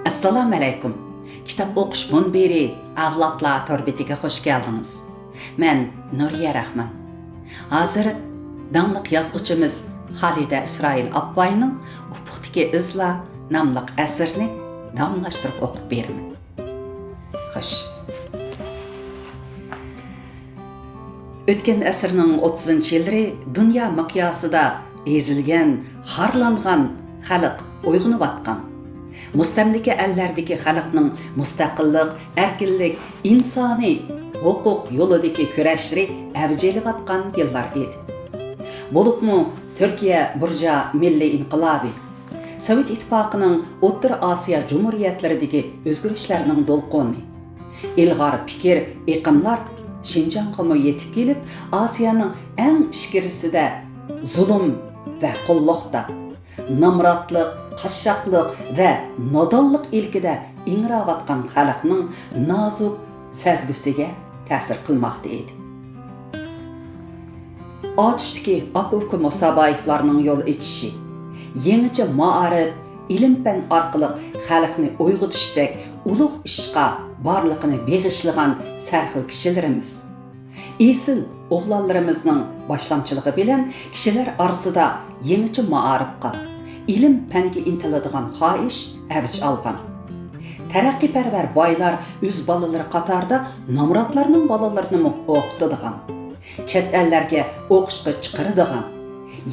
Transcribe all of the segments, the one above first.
Assalamu alaykum. Kitap o'qish munbiri avlodlar torbetiga xush keldingiz. Men Nuriya Rahman. Hozir dangliq yozuvchimiz Xolida Isroil Abbayning Ufuqdagi izlar nomli asarni damlashtirib o'qib beraman. Xush. O'tgan asrning 30-yillari dunyo miqyosida ezilgan, xorlangan xalq uyg'onib atgan. Mustamlika ellardagi xalqning mustaqillik, erkinlik, insoniy huquq yo'lidagi kurashlari avjilayotgan yillar edi. Bo'libmi Turkiya burja milliy inqilobi, Sovet ittifoqining O'rta Osiyo jumhuriyatlaridagi o'zgarishlarning to'lqini, ilg'or fikr, iqimlar Şinjanga yetib kelib, Osiyoning eng ichkarisida zulm va qulluqda, namratlik, qashshoqlik va nodonlik ilkida ingravatgan xalqning nozik sezgisiga ta'sir qilmoqda edi. Otishdagi Akufka Musaboyevlarning yo'l ichishi, yangicha ma'arif, ilm-fan orqali xalqni uyg'otishdek ulug' ishqa barliqini beg'ishlagan sarxil kishilarimiz. Esil o'g'lonlarimizning boshlamchiligi bilan kishilar orasida yangicha ma'arifga, ilm-fanga intiladigan xohish avj olgan. Taraqqiyparvar boylar o'z bolalari qatorida nomrodlarning bolalarini o'qitadigan, chet ellarga o'qishga chiqaradigan,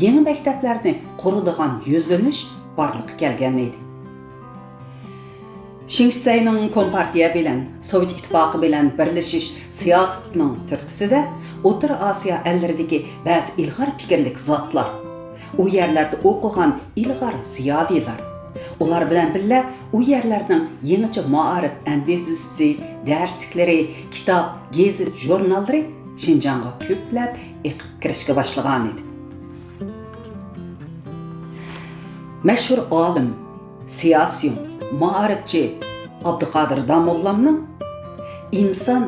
yangi maktablarni quradigan yuzlanish barliqqa kelgan edi. Şingsayning Kompartiya bilan Sovet ittifoqi bilan birlashish siyosatining turtqisida O'rta Osiyo ellaridagi ba'zi ilg'or fikrlik zotlar, u yerlarda o'qigan ilg'or ziyodilar, ular bilan birga u yerlarning yangicha ma'arif andizisi, darsliklari, kitob, gazet, jurnallari Şinjanga ko'plab eqib kirishga boshlagan edi. Mashhur olim, siyosiy, ma'arifchi Abduqodir Damollamning inson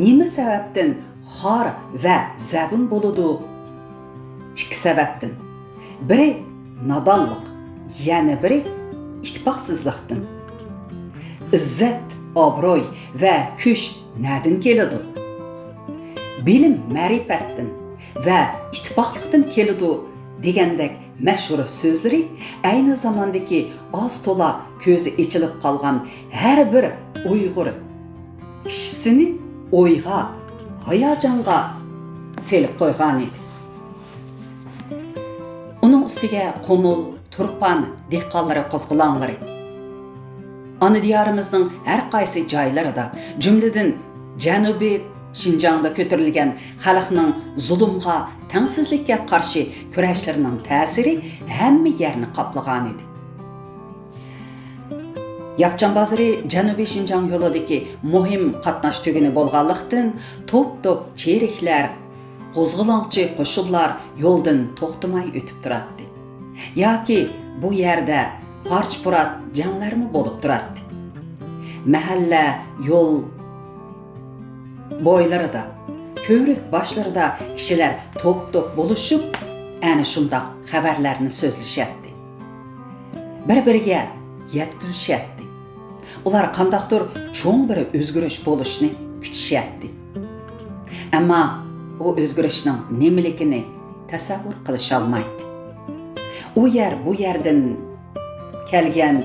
nima sababdan xor va zabun bo'ladi? Ikki sababdan. Biri nodonlik, yana biri ittifoqsizlikdan. Izzat, obro'y va kuch nadan keladi? Bilim ma'rifatdan va ittifoqlikdan keladi degandek mashhur so'zlari ayni zamondagi oz to'la ko'zi ichilib qolgan har bir Uyg'ur kishisini o'yga, hayajonga selib qo'ygan edi. Uning ustiga Qumul, Turpan dehqonlari qo'zg'olonlari ana diyorimizning har qaysi joylarida, jumladan Janubiy Şinjangda ko'tarilgan xalqning zulmga, tengsizlikka qarshi kurashlarining ta'siri hamma yerni qoplagan edi. Yapchan bozori Janubiy Şinjang yo'lidagi muhim qatnash tuguni bo'lganlikdan to'p-to'p cheriklar, qo'zg'olonchi qo'shinlar yo'ldan to'xtamay o'tib turadi. Yoki bu yerda parch-purat janglarmi bo'lib turadi. Mahalla, yo'l boylarida, ko'rik boshlarida kishilar to'p-to'p bo'lishib, ana shunday xabarlarni so'zlashadi. Bir-biriga yetkazishadi. Ular qandaqdir cho'ng bir o'zgarish bo'lishini kutishadi. Ammo u o'zgarishning nimaligini tasavvur qilish olmaydi. U yer bu yerdan kelgan,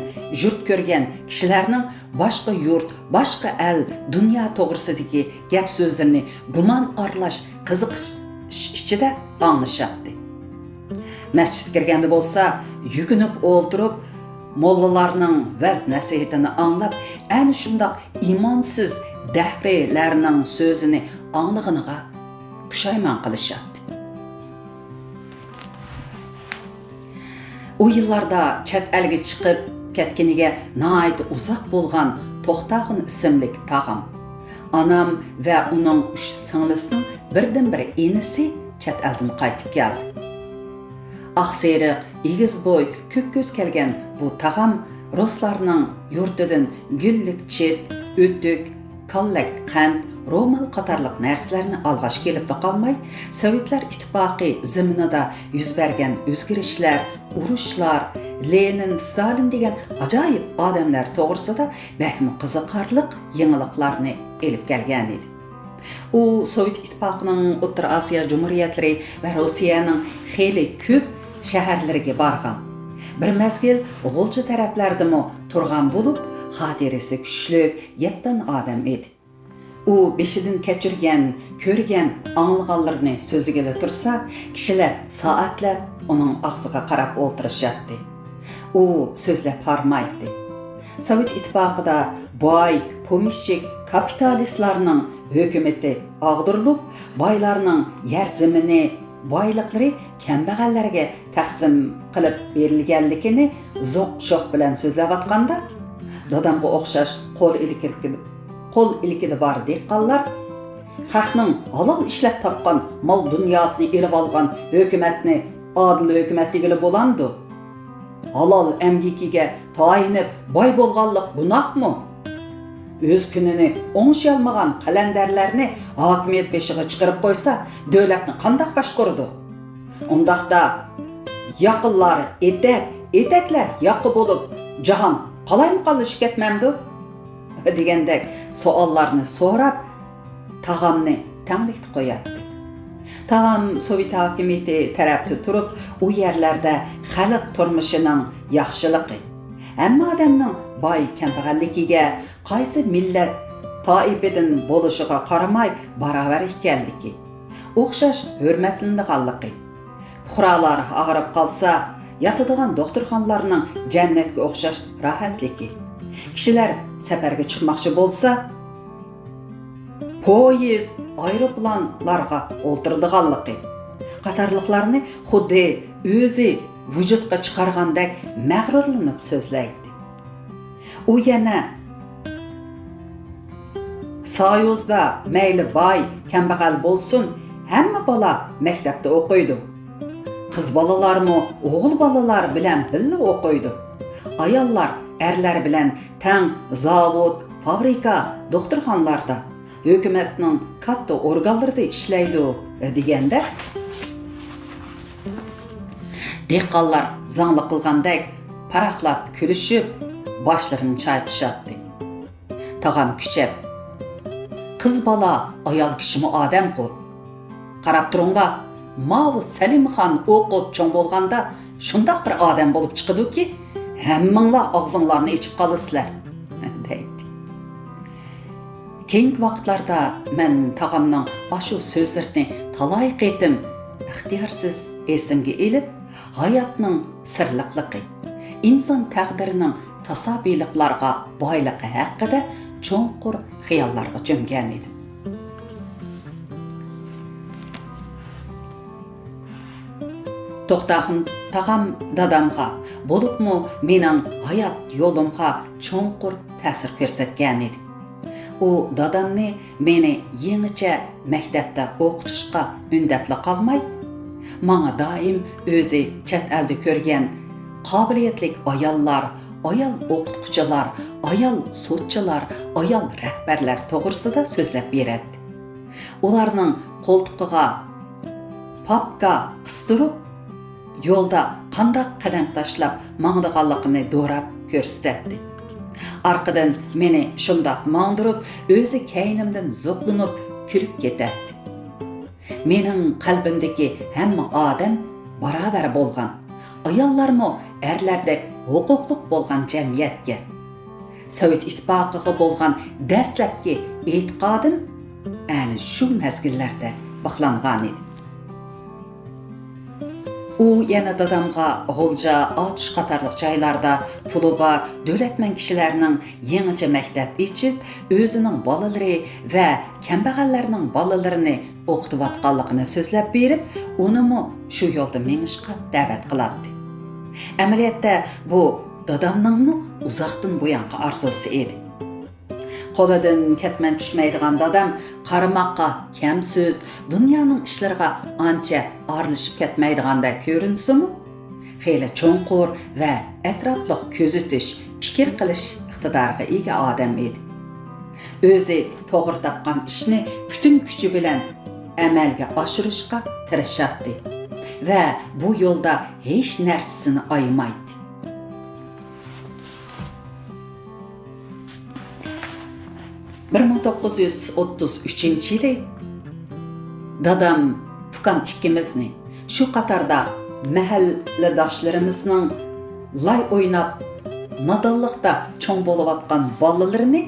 yurt ko'rgan kishilarning boshqa yurt, boshqa el, dunyo to'g'risidagi gap so'zlarini gumon orlash, qiziqish ichida anglashadi. Masjid kirganda bo'lsa, yukinib o'ltirib, mollalarning vaz nasihatini anglab, ana shunday imonsiz dahrilarning so'zini anglag'iniga pushaymon qilishadi. U yillarda chet elga chiqib ketganiga nihoyat uzoq bo'lgan To'xtag'in ismli tog'am, onam va uning 3 singlisining birdan-bir enisi chet eldan qaytib keldi. Oqseriq, egiz bo'y, ko'k ko'z kelgan bu tog'am ruslarning yurtidan gullik chet, o'tik, kallak qand, romal qatorliq narsalarni olg'ash kelib qolmay, Sovetlar ittifoqi zaminida yuz bergan o'zgarishlar, urushlar, Lenin, Stalin degan ajoyib odamlar to'g'risida bakmi qiziqarliq yangiliklarni elib kelgan edi. U Sovet İttifaqının O'rta Osiyo Cumhuriyatlari va Rossiyaning xeyli ko'p shaharlariga borgan. Bir mezgil G'ulji taraflardami turgan bo'lib, xotirasi kuchli, yapdan odam edi. U beshidan kechirgan, ko'rgan, anglaganlarini so'ziga tursa, kishilar soatlab uning og'ziga qarab o'tirishardi. U so'zlab harmaydi. Sovet İttifaqida boy, pomishchik kapitalistlarning hukumati ag'dirilib, boylarning yer zamini, boyliqlari kambag'allarga taqsim qilib berilganligini zo'q-sho'q bilan so'zlab atganda, dadamga o'xshash qo'l ilkidi bor dehqonlar xalqning halol ishlab topgan mol dunyosini elib olgan hukumatni adil hukumat degili bo'lamdi. Halol emgikiga tayinib boy bo'lganlik gunohmi? O'z kunini o'ngshalmagan qalandarlarni hokimiyat beshiga chiqarib qo'ysa, davlatni qanday boshqaradi? Undaqda yaqinlar etaklar yaqi bo'lib, jahon qalaymi qolishib ketmamdi? Degandek savollarni so'rab, tag'amni tanlikdi qo'yadi. Tag'am Sovet hokimiyati tarafda turib, u yerlarda xalq turmushining yaxshiligi, hamma odamning boy kambag'alligiga, qaysi millat toifidan bo'lishiga qaramay barobar ekanligi, o'xshash hurmatlanganligi, fuqarolar og'rib qolsa, yotadigan doktorxonalarning jannatga o'xshash rohatligi, kishilar safarga chiqmoqchi bo'lsa, poyezd, aeroplanlarga o'tirdiganligi, qatorliqlarni xuddi o'zi vujudga chiqargandek mag'rurlanib so'zlaydi. U yana Soyuzda mayli boy, kambag'al bo'lsin, hamma bola maktabda o'qiydi. Qiz bolalarmi o'g'il bolalar bilan birga o'qiydi. Ayollar erlar bilan tang zavod, fabrika, doktorxonalarda, hukumatning katta organlarida ishlaydi deganda, dehqonlar zangli qilgandek paraqlab kulishib, boshlarini chayqashadi. Tag'am kuchab, qiz bola ayol kishimi odam-ku. Qarab turinglar, Mavi Salimxon o'qib cho'ng bo'lganda shundoq bir odam bo'lib chiqadi-ki, hammanglar og'zinglarni ichib qolasizlar, deydi. Keyingi vaqtlarda men tag'amning shu so'zlarini talay qitim ixtiyorsiz esimga elib, hayotning sirliqligi, inson taqdirining tasavvurlarga boyligi haqida cho'nqur xayollarga cho'mgan edim. To'xtag'im tag'am dadamga, bo'libmi mening hayot yo'limga cho'nqur ta'sir ko'rsatgan edi. U dadamni meni yangicha maktabda o'qitishga undabla qolmay, menga doim o'zi chet elda ko'rgan qobiliyatli ayollar, ayol o'qituvchilar, ayol sudchilar, ayol rahbarlar to'g'risida so'zlab beradi. Ularning qo'ltiqiga papka qistirib, yo'lda qanday qadam tashlab mangdiganligini do'rab ko'rsatdi. Arqadan meni shundoq mangdirib, o'zi kaynimdan zo'qlanib kulib ketadi. Mening qalbimdagi hamma odam barobar bo'lgan, ayollarmi erlardek huquqli bo'lgan jamiyatga, Sovet ittifoqiga bo'lgan dastlabki e'tiqodim ana shu mezgillarda bog'langan edi. U yana dadamga G'ulja, Atush qatorliq joylarda puli bor davlatman kishilarning yangicha maktab ichib, o'zining bolalari va kambag'allarning bolalarini o'qitayotganligini so'zlab berib, unimi shu yo'lda menishga da'vat qiladi. Amaliyotda bu dadamning uzoqdan buyangi orzusi edi. Qo'lidan ketman tushmaydigan dadam qaramoqqa kam so'z, dunyoning ishlariga ancha aralashib ketmaydiganda ko'rinsimi, xeyli cho'nqur va atrofli ko'zitish, fikr qilish iqtidoriga ega odam edi. O'zi to'g'ri topgan ishni butun kuchi bilan amalga oshirishga tirishadi va bu yo'lda hech narsasini aymaydi. 1933 yılı dadam Fukam ikkimizni şu qatarda mahalladoshlarımızning lay o'ynab nadonliqda cho'ng bo'lib atgan bolalarini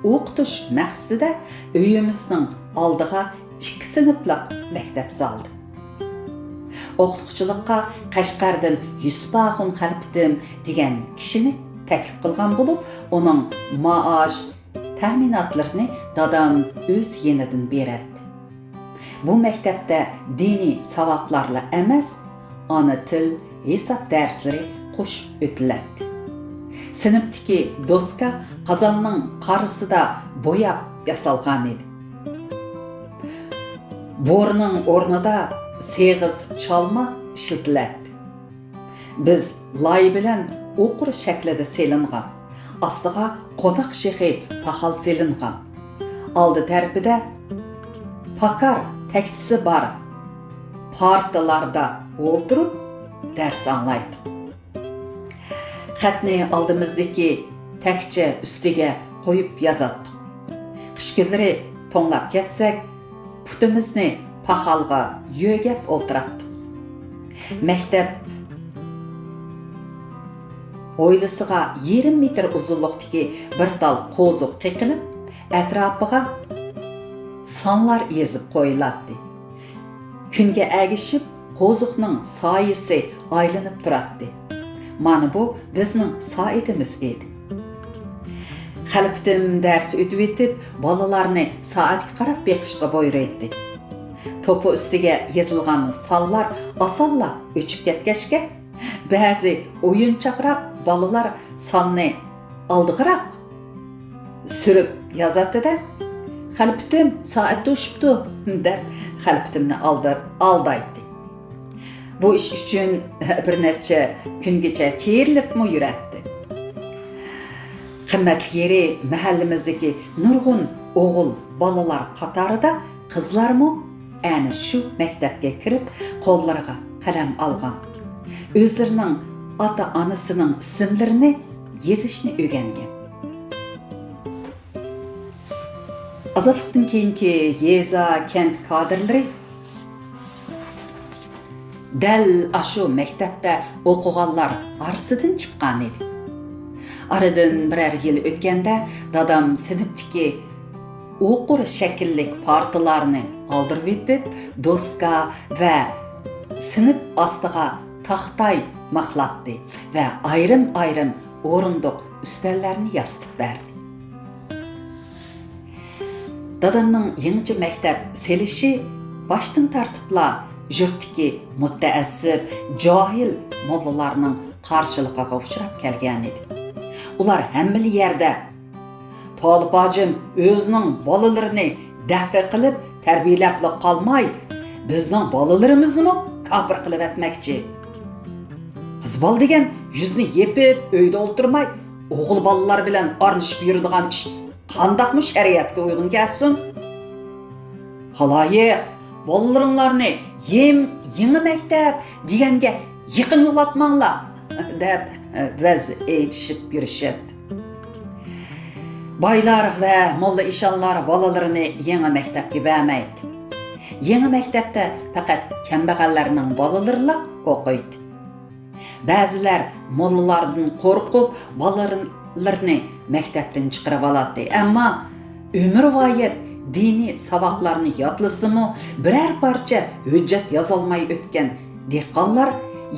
o'qitish maqsadida uyimizning oldiga 2 sinfliq maktab soldi. O'qituvchilikqa Qashqardan Yusbaxun Xalpitim degan kishini taklif qilgan bo'lib, uning maosh ta'minotlarini dadam o'z yenidan beradi. Bu maktabda diniy savoblarla emas, ana til, hisob darslari qo'shib o'tiladi. Sinfdagi doska qozonning qarisida bo'yab yasalgan edi. Bo'rning o'rnida seg'iz chalma ishlatiladi. Biz loy bilan o'qir shaklida selingan, ostiga qo'noq shexi pahal selingan. Oldi tarafida pakar taktisi bor partalarda o'ltirib dars anglaydi. Xatni oldimizdagi takcha ustiga qo'yib yozatdik. Qish kunlari to'nglab ketsak, putimizni pahalga yo'gab o'ltiratdik. Maktab o'ylisiga 20 metr uzunlikdagi bir tal qo'ziq qiqilib, atrofiga sonlar yezib qo'yiladi. Kunga agishib, qo'ziqning soyisi aylanib turadi. Mana bu bizning soatimiz edi. Xalpitim darsi o'tib etib, bolalarni soatga qarab beqishga buyurdi. To'pi ustiga yozilgan sonlar osonla o'chib ketgachga, ba'zi o'yinchoqroq bolalar sonni oldiqroq surib yozadi-da, Xalpitim soat o'shibdi deb Xalpitimni aldaydi. Bu ish uchun bir necha kungacha kerilibmi yuradi. Qimmatli yeri mahallamizdagi nurg'un o'g'il bolalar qatorida qizlarmi ana shu maktabga kirib qo'llariga qalam olgan. O'zlarining ota-onasining ismlarini yozishni o'rgangan. Azatlıqdan keyinki yeza kent kadrlari dal ashu maktabda o'qiganlar arasidan chiqqan edi. Aradan birer yil o'tganda dadam sinfdagi o'qir shakllik partalarni oldirib etib, doska va sinf ostiga taxtay maqlatdi va ayrim o'rindiq ustallarni yastib berdi. Dadamning yangicha maktab selishi boshdan tartibla yurtdagi mutaassib, johil mollalarning qarshiligiga uchrab kelgan edi. Ular hamma yerda Tolibojim o'zining bolalarini dahri qilib tarbiyalab qolmay, bizning bolalarimizni kafir qilib etmoqchi. Qiz bol degan yuzni yepib uyda o'ltirmay, o'g'il bolalar bilan aralashib yuradigan ish qandaqmi shariatga uygun kelsin? Xaloyiq, bolalaringlarni yangi maktab deganga yaqin yo'latmanglar deb biz aytishib yurishibdi. Baylar va molla ishonlar bolalarini yangi maktabga bermaydi. Yangi maktabda faqat kambag'allarning bolalari o'qiydi. Ba'zilar mollalardan qo'rqib bolalarini maktabdan chiqarib oladi. Ammo umrvoyat diniy saboqlarni yodlasimi, biror parcha hujjat yozolmay o'tgan dehqonlar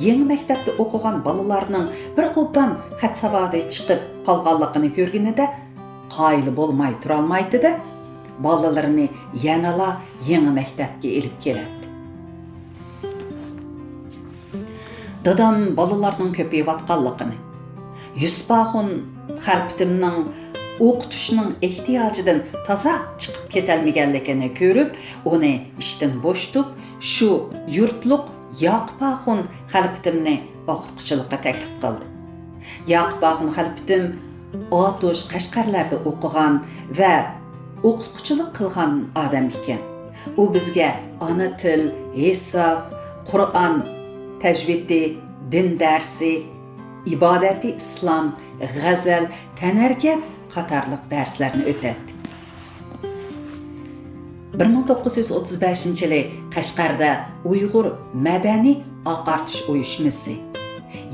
yangi maktabda o'qigan bolalarning bir qo'pdan xat savodi chiqib qolganligini ko'rganida qoyil bo'lmay turolmaydi-da, bolalarini yanala yangi maktabga elib keladi. Dadam bolalarning ko'payayotganligini, Yusbaxun Xalpitimning o'qitishning ehtiyojidan toza chiqib ketalmaganligini ko'rib, uni ishdan bo'shatib, shu yurtliq Yoqbaxun Xalpitimni o'qituvchilikka taklif qildi. Yoqbaxun Xalpitim Otosh Qashqarlarda o'qigan va o'qituvchilik qilgan odam ekan. U bizga ona til, hisob, Qur'on tajvidi, din darsi, ibodati islom, g'azal, tanarkat qatorliq darslarni o'tadi. 1935-yili Qashqarda Uyg'ur madaniy oqartish uyushmasi,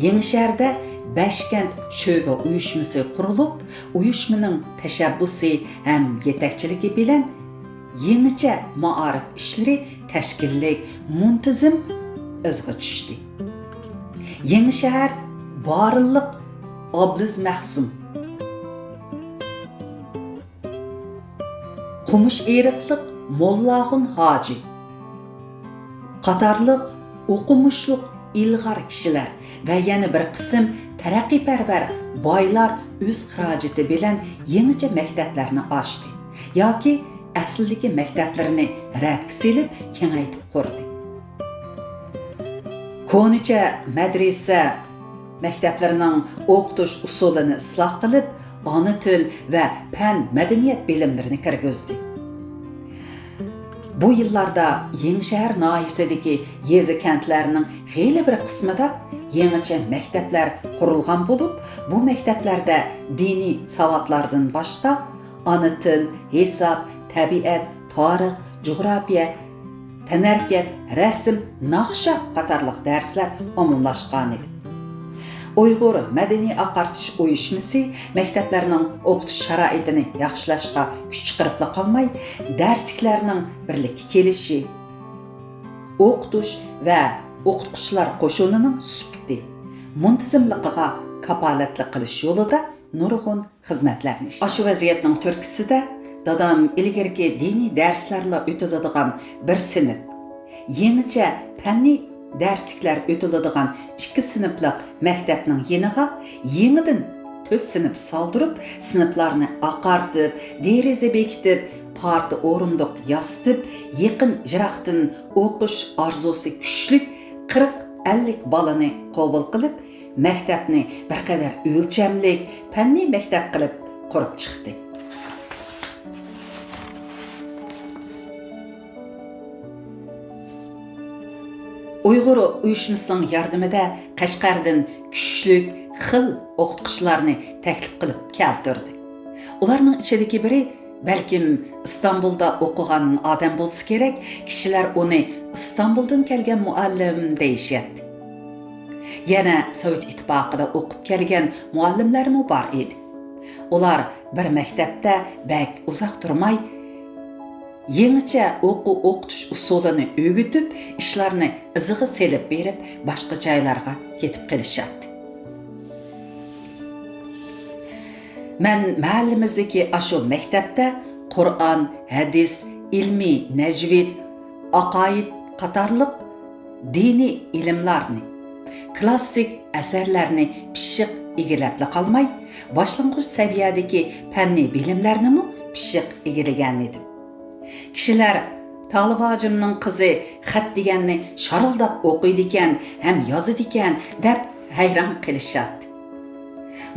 Yangishaharda Bashkent sho'ba uyushmasi qurilib, uyushmaning tashabbusi ham yetakchiligi bilan yangicha ma'arif ishlari tashkillik muntazam izg'a tushdi. Yangishahar Borilliq Obliz Mahsum, Qumush Eriqliq Mollaxun Hoji qatorliq o'qimishliq ilg'or kishilar va yana bir qism taraqqiyparvar boylar o'z xarajati bilan yangicha maktablarni ochdi yoki aslidagi maktablarini radga silib kengaytib qurdi. Ko'nicha madrasa maktablarining o'qitish usulini isloh qilib, ona til va fan madaniyat bilimlarini kirgizdi. Bu yillarda Yangishahar noyisidagi yezi kentlarning xeyli bir qismida yangicha maktablar qurilgan bo'lib, bu maktablarda diniy savodlardan boshqa ona til, hisob, tabiat, tarix, jug'rofiya, tanarkat, rasm, naqsha qatorliq darslar umumlashgan edi. Uyg'ur madaniy oqartish uyushmasi maktablarning o'qitish sharoitini yaxshilashga kuch chiqarib qolmay, darsliklarning birlikka kelishi, o'qitish va o'qituvchilar qo'shunining sifati, muntazamligiga kapolatlik qilish yo'lida nurg'un xizmatlarni ishlaydi. Shu vaziyatning turkisida dadam ilgirki diniy darslarla o'tiladigan bir sinf, yangicha fanniy darsliklar o'tiladigan 2 sinfliq maktabning yeniga yangidan 4 sinf soldirib, sinflarni oqartib, deraza bekitib, parta o'rindiq yostib, yaqin jiroqdan o'qish orzusi kuchli 40-50 bolani qabul qilib, maktabni bir qadar o'lchamlik fanniy maktab qilib qurib chiqdi. Uyg'ur uyushmasining yordamida Qashqardan kuchli xil o'qituvchilarni taklif qilib keltirdi. Ularning ichidagi biri balkim Istanbulda o'qigan odam bo'lsa kerak, kishilar uni Istanbuldan kelgan muallim deyishyapti. Yana Sovet ittifoqida o'qib kelgan muallimlarmi bor edi. Ular bir maktabda bak uzoq turmay yangicha o'qitish usulini o'rgatib, ishlarni izg'i selib berib, boshqa joylarga ketib qolishadi. Men mahallamizdagi ashu maktabda Qur'on, hadis, ilmiy najvid, aqoid qatorliq diniy ilmlarni, klassik asarlarni pishiq egilab qolmay, boshlang'ich saviyadagi fanniy bilimlarni pishiq egilagan edi. Kishilar Talib hojimning qizi xat deganni sharildab o'qiydi ekan, ham yozadi ekan deb hayron qilishadi.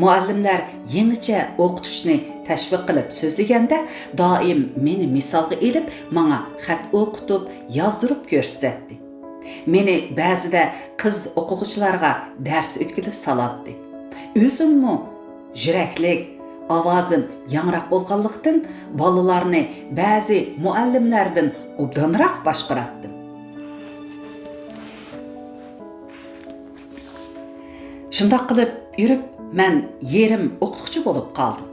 Muallimlar yangicha o'qitishni tashviq qilib so'zlaganda doim meni misolga elib, menga xat o'qitib, yozdirib ko'rsatdi. Meni ba'zida qiz o'quvchilarga dars o'tkazib salatdi. O'zimmi yuraklik ovozim yangroq bo'lganlikdan bolalarni ba'zi muallimlardan obdanroq boshqaratdim. Shunday qilib yurib, men yerim o'qituvchi bo'lib qoldim.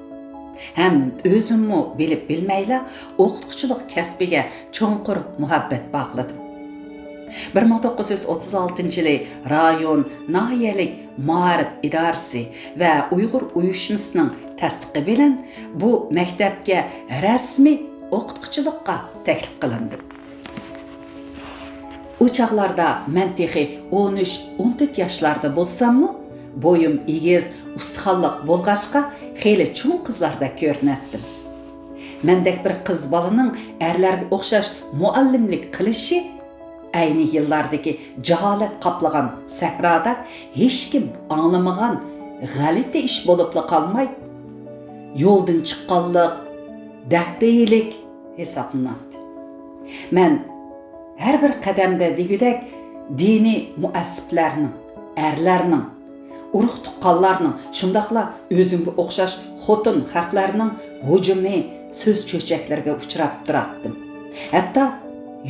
Ham o'zimmi bilib bilmayla o'qituvchilik kasbiga cho'nqur muhabbat bog'ladim. 1936-yili rayon nahiyalik ma'arif idorasi va Uyg'ur uyushmasining tasdiqi bilan bu maktabga rasmiy o'qituvchilikqa taklif qilindi. O chaqlarda men texi 13-14 yoshlarda bo'lsam-mu, bo'yim egiz, ustixonliq bo'lg'achqa xeyli cho'ng qizlarda ko'rinatdim. Mendek bir qiz bolaning erlarga o'xshash muallimlik qilishi ayni yillardagi jaholat qoplagan sahroda hech kim anglamagan g'alati ish bo'lib qolmay, yo'ldan chiqqanlik, dahriylik hisoblanadi. Men har bir qadamda degudek diniy muassiblarning, erlarning, urug' tuqqanlarning, shundaqla o'zimga o'xshash xotin haqlarining hujumi, so'z cho'chaklarga uchrab turatdim. Hatto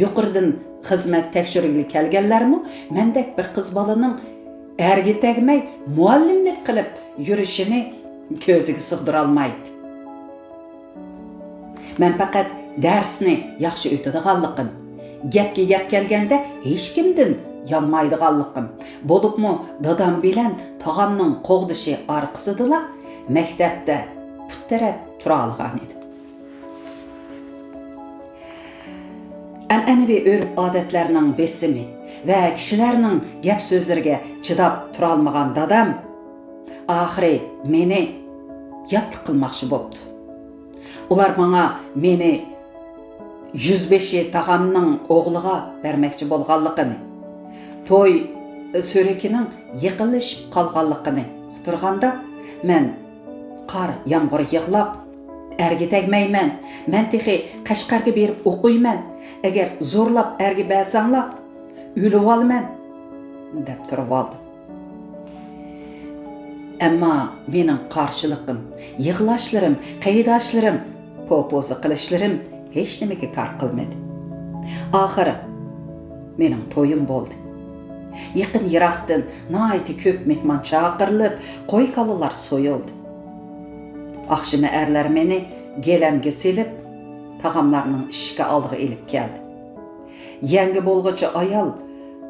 yuqoridan xizmat tekshiruvga kelganlarmi mendek bir qiz bolaning erga tegmay muallimlik qilib yurishini ko'ziga sig'dira olmaydi. Men faqat darsni yaxshi o'tadiganligim, gapga gap kelganda hech kimdan yanmaydiganligim, bo'libmi dadam bilan tog'amning qo'g'dishi orqasidala maktabda puttarab tura olgan edi. An'anaviy urf-odatlarning besimi va kishilarning gap so'zlariga chidab tura olmagan dadam oxiri meni yot qilmoqchi bo'pti. Ular meni 105 tog'amning o'g'liga bermoqchi bo'lganligini, to'y so'rakining yiqilishib qolganligini uqtirganda men qor yomg'ir yig'lab erga tegmayman, men texi Qashqarga berib o'qiyman, agar zo'rlab erga bersanglar o'lib olman deb turib oldi. Ammo mening qarshiligim, yig'lashlarim, qaydoshlarim, popoza qilishlarim hech nimaga kor qilmadi. Oxiri mening to'yim bo'ldi. Yaqin yiroqdan nihoyatda ko'p mehmon chaqirilib, qo'y kalalar so'yildi. Oqshimi erlar meni gelamga selib, tag'amlarning ishga oldiga elib keldi. Yangi bo'lg'ichi ayol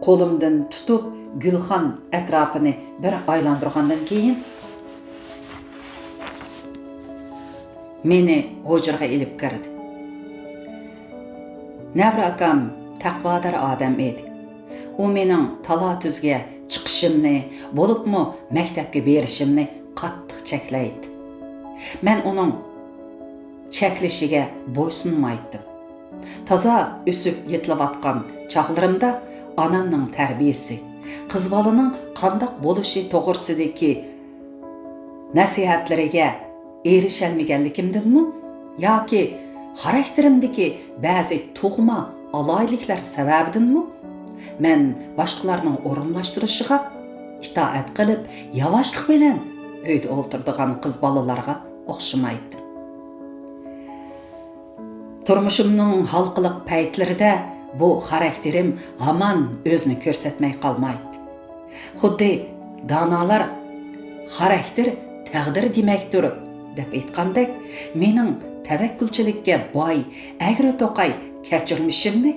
qo'limdan tutib Gulxon atrofini bir aylantirgandan keyin meni hujraga elib kirdi. Navra akam taqvodor odam edi. U mening talatuzga chiqishimni, bo'libmi maktabga berishimni qattiq cheklaydi. Men uning cheklishiga bo'ysunmaydim. Toza o'sib yetilayotgan chaqlarimda onamning tarbiyasi, qiz bolaning qandoq bo'lishi to'g'risidagi nasihatlariga erisholmaganligimdanmi yoki xarakterimdagi ba'zi tug'ma aloyliklar sababidanmi men boshqalarning o'rinlashtirishiga itoat qilib, yavaşlik bilan uyda o'tiradigan qiz bolalarga o'xshamaydi. Turmushimning halqiliq paytlarida bu xarakterim hamon o'zini ko'rsatmay qolmaydi. Xuddi donolar xarakter taqdir demakdir deb aytgandek, mening tavakkulchilikka boy, agri to'qay kechirmishimni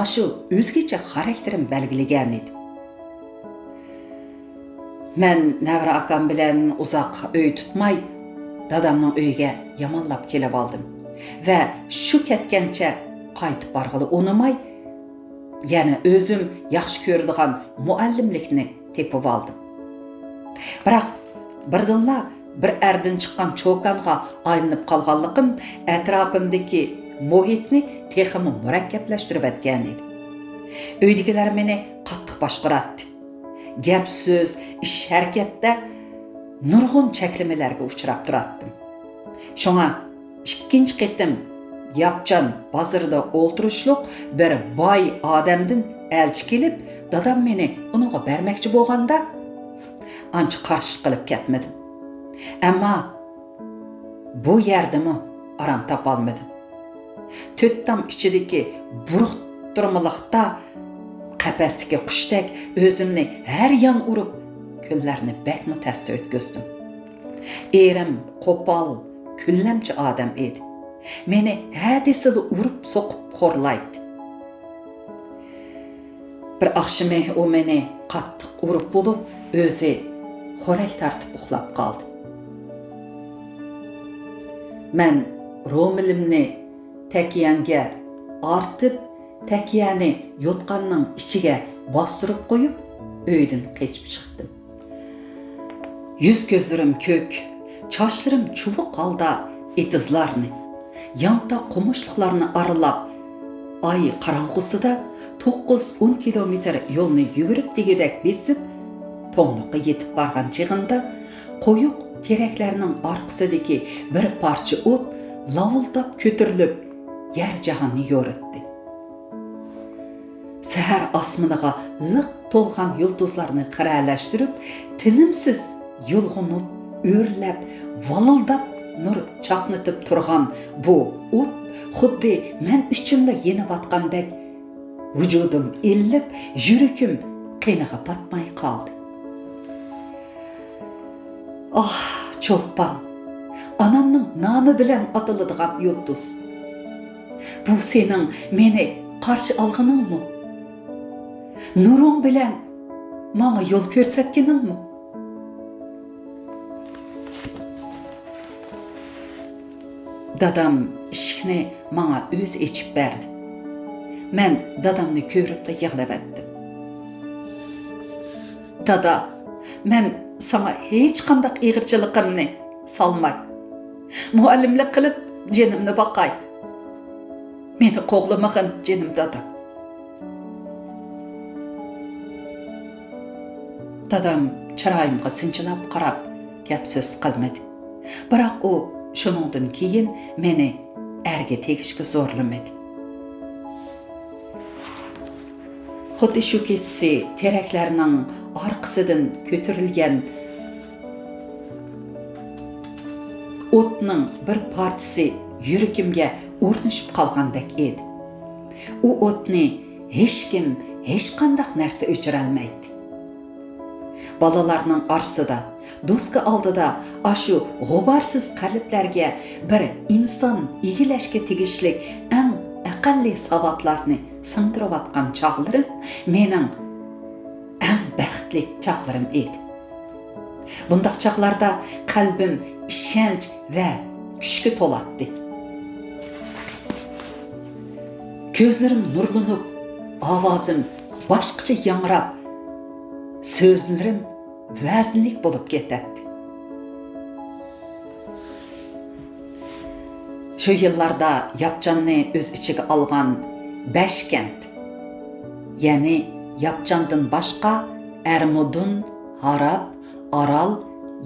ashu o'zgacha xarakterim belgilagan edi. Men Navra akam bilan uzoq uy tutmay, dadamning uyiga yomonlab kelib oldim va shu ketgancha qaytib borg'ili unamay, yana o'zim yaxshi ko'radigan muallimlikni tepib oldim. Biroq birdinla bir erdan chiqqan cho'konga aylanib qolganligim atrofimdagi muhitni texmi murakkablashtirib etgan edi. Uydagilar meni qattiq boshqaradi. Gap so'z, ish harakatda nurg'un cheklamalarga uchrab turatdim. Shunga ikkinchi qitim yapchan bozorda o'ltirishliq bir boy odamdan elchi kelib, dadam meni unga bermoqchi bo'lganda ancha qarshi qilib ketmadim. Ammo bu yerdami aram topolmadim. To'ttam ichidagi buruq turmalikda qafasdagi qushdek o'zimni har yon urib, kunlarni bakmi tasda o'tkazdim. Erim qo'pol, kullamchi odam edi. Meni hadisida urib so'qib xo'rlaydi. Bir oqshimi u meni qattiq urib bo'lib, o'zi xo'rak tartib uxlab qoldi. Men ro'milimni takiyanga ortib, takiyani yotqanning ichiga bostirib qo'yib, uydan qochib chiqdim. Yuz ko'zlarim ko'k, sochlarim chuviq holda etizlarni, yonta qumushliqlarni aralab, ay qorong'usida 9-10 kilometr yo'lni yugurib degidek besib, to'nliqqa yetib borgan chig'imda qo'yuq teraklarning orqasidagi bir parcha o't lavildab ko'tarilib, yer jahonni yo'ritdi. Sahar osmoniga liq to'lgan yulduzlarni qiralashtirib, tinimsiz yulg'unib, o'rlab, valildab nur chaqnatib turgan bu o't xuddi men uchunla yenib-atgandek vücudim illib, yüragim qiyniga patmay qoldi. Ah, Çolpan, anamның namı bilen atıladigan yulduz. Bu senin meni qarşı alğının mı? Nurun bilen bana yol görsetkinin mi? Dadam ishikni bana öz içip berdi. Men dadamni körüp de yığılıb etdim. Dada, men sana hiç qandaq iğirçiliqimni salmay, muallimlik qilib jenimni baqay. Meni qo'g'lamag'in jenim dada. Dadam chiroyimga sinchilab qarab, gap so'z qilmadi. Biroq u shuningdan keyin meni erga tegishga zo'rlamadi. Xuddi shu kechasi teraklarning orqasidan ko'tarilgan o'tning bir parchasi yuragimga o'rnashib qolgandek edi. U o'tni hech kim, hech qandaq narsa o'chira olmaydi. Balalarning arsida, do'stga oldida ashu g'uborsiz qalblarga bir inson egilashga tegishlik eng aqalli savatlarni singdirayotgan chog'larim mening eng baxtli chog'larim edi. Bundaq chog'larda qalbim ishonch va kuchga to'ladi. Ko'zlarim nurlanib, ovozim boshqacha yangrab, so'zlarim vaznlik bo'lib ketadi. Shu yillarda Yapjanni o'z ichiga olgan Bashkent, ya'ni Yapjandan boshqa Armudun, Harab, Aral,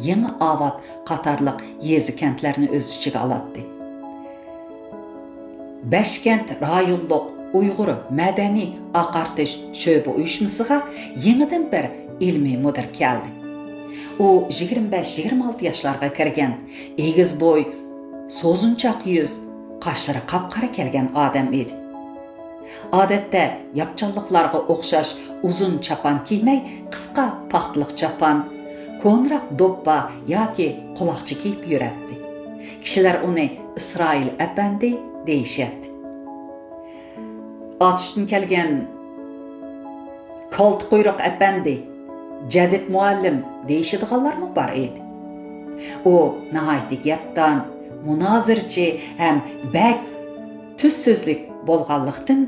Yangi Avad qatorliq yezi kentlarni o'z ichiga oladi. Bashkent rayonluq Uyg'ur madaniy aqartish sho'ba uyushmasiga yangidan bir ilmiy mudir keldi. U 25-26 yoshlarga kirgan, egiz bo'y, so'zunchoq yuz, qashiri qapqara kelgan odam edi. Odatda yapchanliqlarga o'xshash uzun chapan kiymay, qisqa paxtliq chapan, ko'nroq doppa yoki quloqcha kiyib yuradi. Kishilar uni Isroil apandi deyishadi. Atishdan kelgan Qolt quyruq apandi, Jadid muallim deyishadiganlar mı bor edi. U nihoyatda gapdan, munozirchi ham bak tuz so'zlik bo'lganlikdan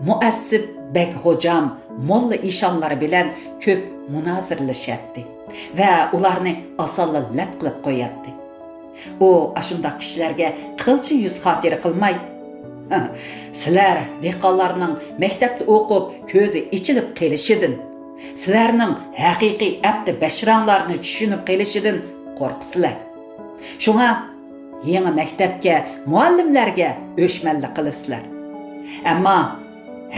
muassib bak hojam, molla ishonlari bilan ko'p munozirlashadi va ularni osonla lat qilib qo'yadi. U ashundaq kishilarga qilchi yuz xotira qilmay, sizlar dehqonlarning maktabda o'qib ko'zi ichilib qelishidan, sizlarning haqiqiy abdi bashranglarni tushunib qelishidan qo'rqsizlar. Shunga yangi maktabga, muallimlarga o'shmanlik qilasizlar. Ammo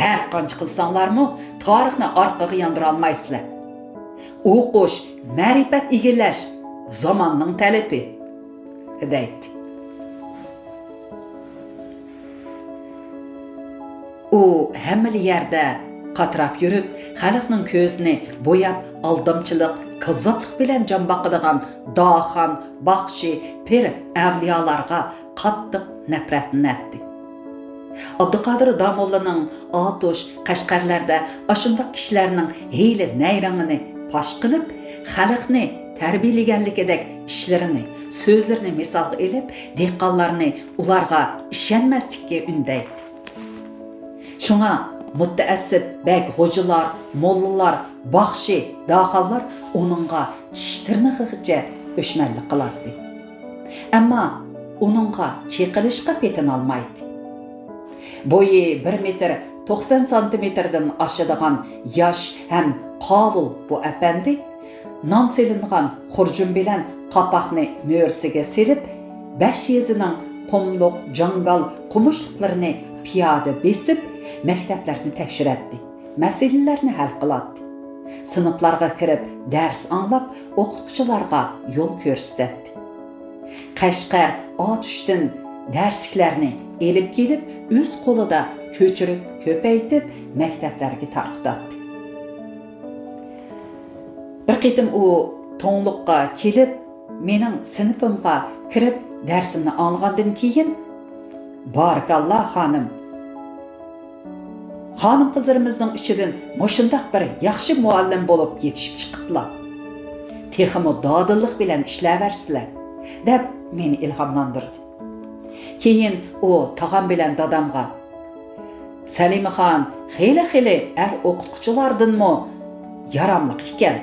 har qancha qilsanglarmi, tarixni orqaga yondira olmaysizlar. O'qish, ma'rifat egallash zamonning talabi, deydi. U hamma yerda qatrab yurib, xalqning ko'zini bo'yab aldamchilik, qiziqlik bilan jon boqadigan Daxan, Baxshi, Pir avliyolarga qattiq nafratlanadi. Abduqodir Damollaning Atosh, Qashqarlarda ashundaq kishilarning hiyla nayrangini pash qilib, xalqni tarbiyalaganligidek ishlarini, so'zlarini misolga elib, dehqonlarni ularga ishonmaslikka undaydi. Shunga muttaassib bak hocalar, mollalar, baxshi, daxallar onunğa tishtirnig'icha o'shmanlik qiladi. Ammo onunğa cheqilishga petin olmaydi. Bo'yi 1 metr 90 santimetrdan oshadigan yosh ham qovul bu apandi non selingan xurjun bilan qapoqni mo'rsiga selib, 5 yezining qumluq, jangal, qumushliqlarini piyoda besib, maktablarni tekshiradi, masalalarni hal qiladi. Sinflarga kirib, dars anglab, o'qituvchilarga yo'l ko'rsatadi. Qashqar atuşdan darsliklarni elib kelib, o'z qo'lida ko'chirib, ko'paytib maktablarga tarqatdi. Bir qitim u to'nliqqa kelib, mening sinfimga kirib darsimni olgandan keyin "Barakallah xonim. Xonim qizlarimizning ichidan moshundaq bir yaxshi muallim bo'lib yetishib chiqibdilar. Texmo dadillik bilan ishlaversizlar" deb meni ilhomlantirdi. Keyin u tog'am bilan dadamga "Salimaxon, xeyli o'qituvchilardanmi yaramliq ekan.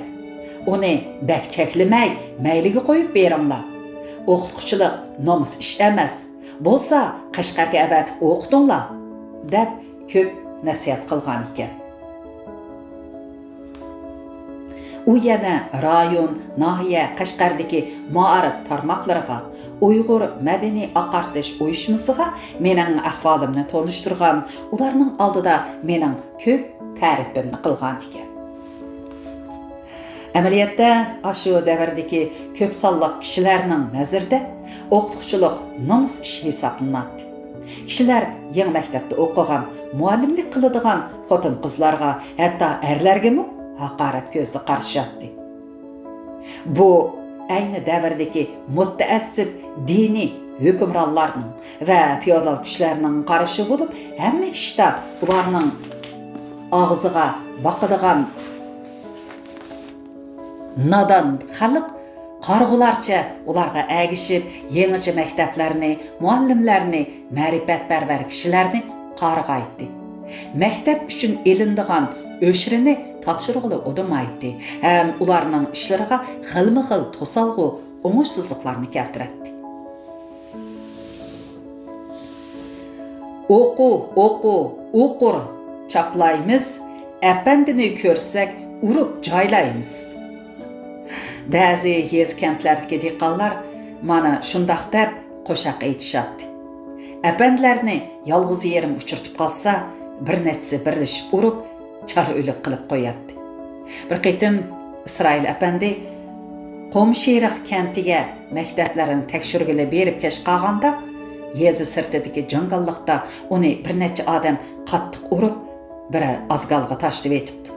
Uni bak cheklimay, mayliga qo'yib beringlar. O'qituvchilik nomus ish emas. Bo'lsa, Qashqarga avatib o'qitinglar" deb ko'p nasihat qilgan ekan. U yana rayon, nahiya, Qashqardagi ma'arif tarmoqlariga, Uyg'ur madaniy aqartish uyushmasiga mening ahvolimni tonishtirgan, ularning oldida mening ko'p ta'rifimni qilgan ekan. Amaliyotda shu davrdagi ko'p sonliq kishilarning nazarida o'qituvchilik nomus ish hisoblanadi. Kishilar yangi maktabda o'qigan, muallimlik qiladigan xotin-qizlarga, hatto erlarga haqorat ko'zda qarashyapti. Bu ayni davrdagi mutaassib diniy hukmronlarning va feodal kuchlarning qarashi bo'lib, hamma ishda ularning og'ziga boqadigan nadan xalq qarg'ularcha ularga agishib, yangicha maktablarni, muallimlarni, ma'rifatparvar kishilarni qarg'aydi. Maktab uchun elindigan o'shrini topshirig'ini o'damaydi, ham ularning ishlariga xilma-xil to'salg'u, o'ngishsizliklarni keltiradi. O'qur, chaplaymiz, apandini ko'rsak, urib joylaymiz. Ba'zi yez kentlardagi dehqonlar mana shundaq deb qo'shiq aytishadi. Apandlarni yolg'iz yerim uchirtib qolsa, bir nechsi birlashib urib, chala o'lik qilib qo'yadi. Bir qitim Isroil apandi Qomshiriq kentiga maktablarini tekshirgili berib kesh qolganda, yezi sirtidagi jangalliqda uni bir necha odam qattiq urib, biri azgalga tashlab etibdi.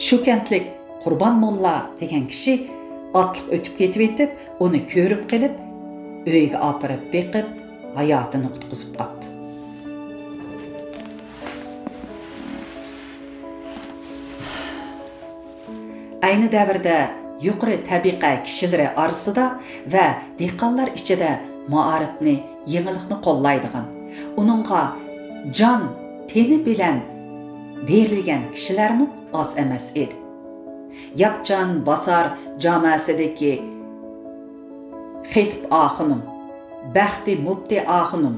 Shu kentlik Qurbon Molla degan kishi otliq o'tib ketib etib, uni ko'rib qilib, uyiga opirib beqib, hayotini qutqizib qoldi. Ayni davrda yuqori tabiqa kishilari orasida va dehqonlar ichida ma'arifni, yangilikni qo'llaydigan, uningga jon teni bilan berilgan kishilarmi oz emas edi. Yapcan Basar jamasidagi Xetib axunum, Baxti Mubti axunum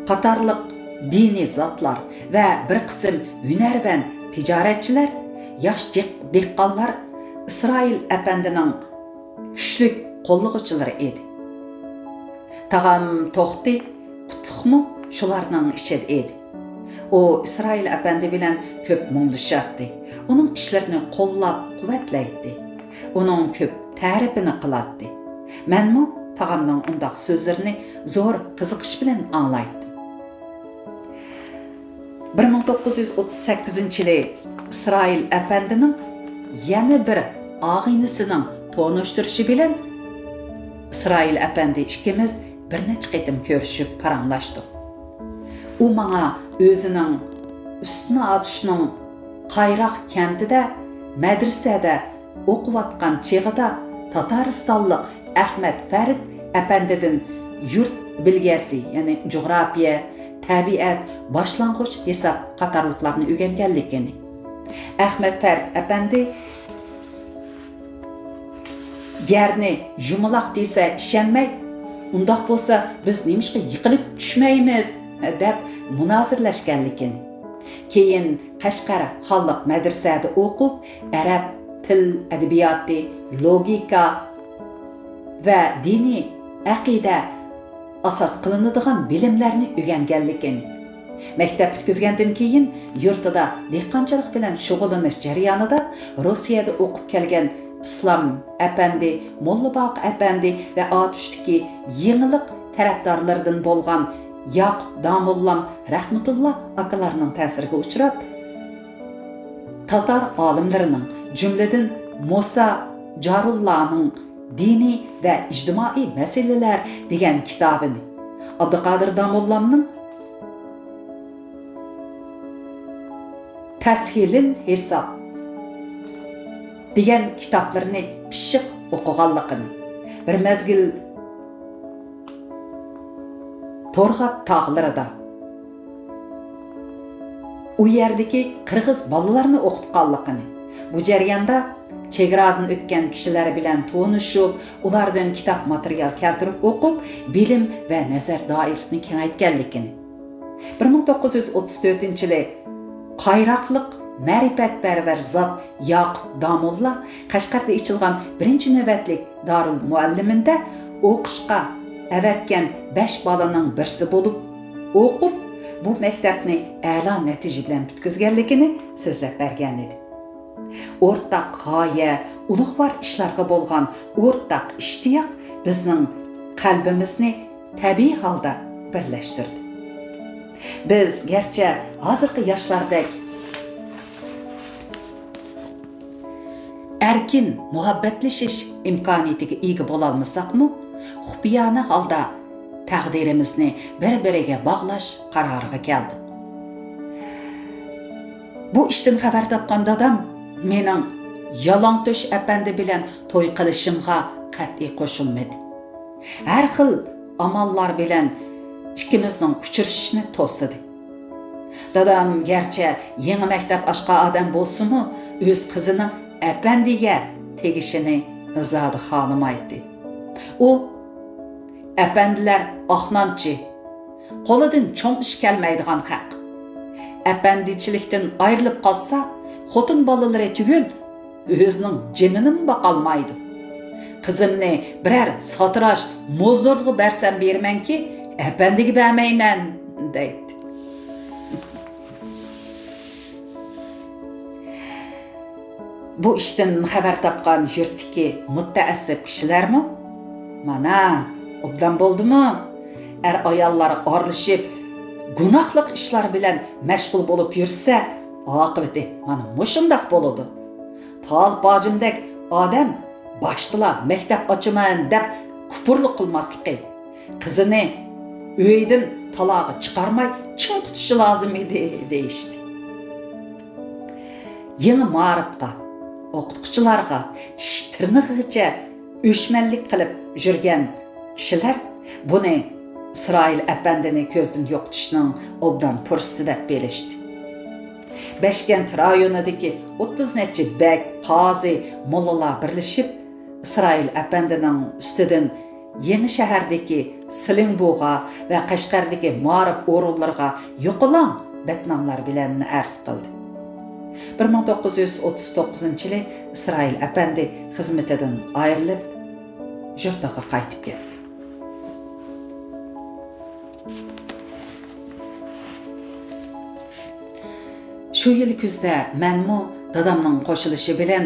qatorliq diniy zotlar va bir qism hunarvan tijoratchilar, yosh dehqonlar Isroil apandining kuchli qo'llig'ichilari edi. Tag'am To'xti Qutlug'mi shularning ichida edi. O İsrail apandi bilan ko'p mungdishatdi. Uning ishlarini qo'llab quvvatlaydi. Uning ko'p ta'rifini qiladi. Menmi tag'amning undaq so'zlarini zo'r qiziqish bilan anglaydim. 1938-yili İsrail apandining yana bir og'inisining to'nishtirishi bilan İsrail apandi ikkimiz bir necha qitim ko'rishib paranglashdik. U menga o'zining ustini atishning Qayroq kentida madrasada o'qiyotgan chig'ida Tataristonlik Ahmad Farid apandidan yurt bilgisi, ya'ni jug'rofiya, tabiat, boshlang'ich hisob qatorliqlarni o'rganganligini. Ahmad Farid apandi yerni yumaloq desa ishonmay, undaq bo'lsa biz nemishqa yiqilib tushmaymiz deb munozirlashganligini. Keyin Qashqar xalq madrasada o'qib, arab til, adabiyoti, logika va diniy aqida asos qilinadigan bilimlarni o'rganganligini. Maktab bitkizgandan keyin yurtida dehqonchilik bilan shug'ullanish jarayonida Rossiyada o'qib kelgan İslam əpəndi, Mollabaq əpəndi və atüşdəki yenilik tərəfdarlarından bolğan Yaqub Damollam Rəhmətullah akalarının təsirinə uçrab, Tatar alimlərinin, cümlədən Musa Carullah'ın Dini və İctimai Məsələlər degan kitabını, Abduqadir Damollamның Təshilil Hesab degan kitaplarını pishiq o'qiganligini, bir mezgil Torg'at tog'larida u yerdagi qirg'iz bolalarni o'qitganligini, bu jarayonda chegaradan o'tgan kishilar bilan tanishib, ulardan kitob material keltirib o'qib, bilim va nazar doirasini kengaytganligini, 1934-yili qayroqliq ma'rifatparvar zot Yaqub Damolla Qashqarda ichilgan birinchi navbatlik Darul Mualliminda o'qishga avatgan 5 bolaning birisi bo'lib, o'qib, bu maktabni a'lo natija bilan bitkazganligini so'zlab bergan edi. O'rtaq g'oya, ulug'vor ishlarga bo'lgan o'rtaq ishtiyoq bizning qalbimizni tabiiy holda birlashtirdi. Biz gerçi hozirgi yoshlardek erkin muhabbatlashish imkoniyatiga ega bo'lolmasakmi, xufiyona holda taqdirimizni bir-biriga bog'lash qaroriga keldik. Bu ishdan xabar topgan dadam mening Yalangto'sh apandi bilan to'y qilishimga qat'iy qo'shilmadi. Har xil amallar bilan ikkimizning uchrashishni to'sidi. Dadam gerçi yeni maktab ochgan odam bo'lsa-mu, o'z qizining apandiga tegishini izoda xohlamaydi. U apandilar oxnanchi, qo'lidan cho'ng ish kelmaydigan haq. Apandichilikdan ayrilib qolsa, xotin bolalari tugul o'zining jinini boqolmaydi. Qizimni birer satirash mo'zdorga bersam bermanki, apandiga bermayman deydi. Bu ishdan xabar topgan yurtdagi mutaassib kishilarmi? Mana, obdan bo'ldimi? Ayollar orlashib, gunohliq ishlar bilan mashg'ul bo'lib yursa, oqibati mana mushundaq bo'ladi. Tal bojimdek odam boshdilar maktab ochaman deb kupurlik qilmasligi, qizini uydan talog'i chiqarmay ching tutishi lozim edi deyishdi. Yeni ma'rifga, o'qituvchilarga tirnog'icha o'shmanlik qilib yurgan kishilar buni İsrail apandini ko'zdan yo'qotishning obdan fursati deb belishdi. Beshkent rayonidagi 30 necha bek, qozi, mollalar birlashib İsrail apandining ustidan Yeni shahardagi Silinbuga va Qashqardagi ma'rif o'rinlarga yo'qilan batnomlar bilan arz qildi. 1939-yili İsrail apandi xizmatidan ayrilib, yurtiga qaytib ketdi. Şu yıl kuzda menmu dadamning qo'shilishi bilan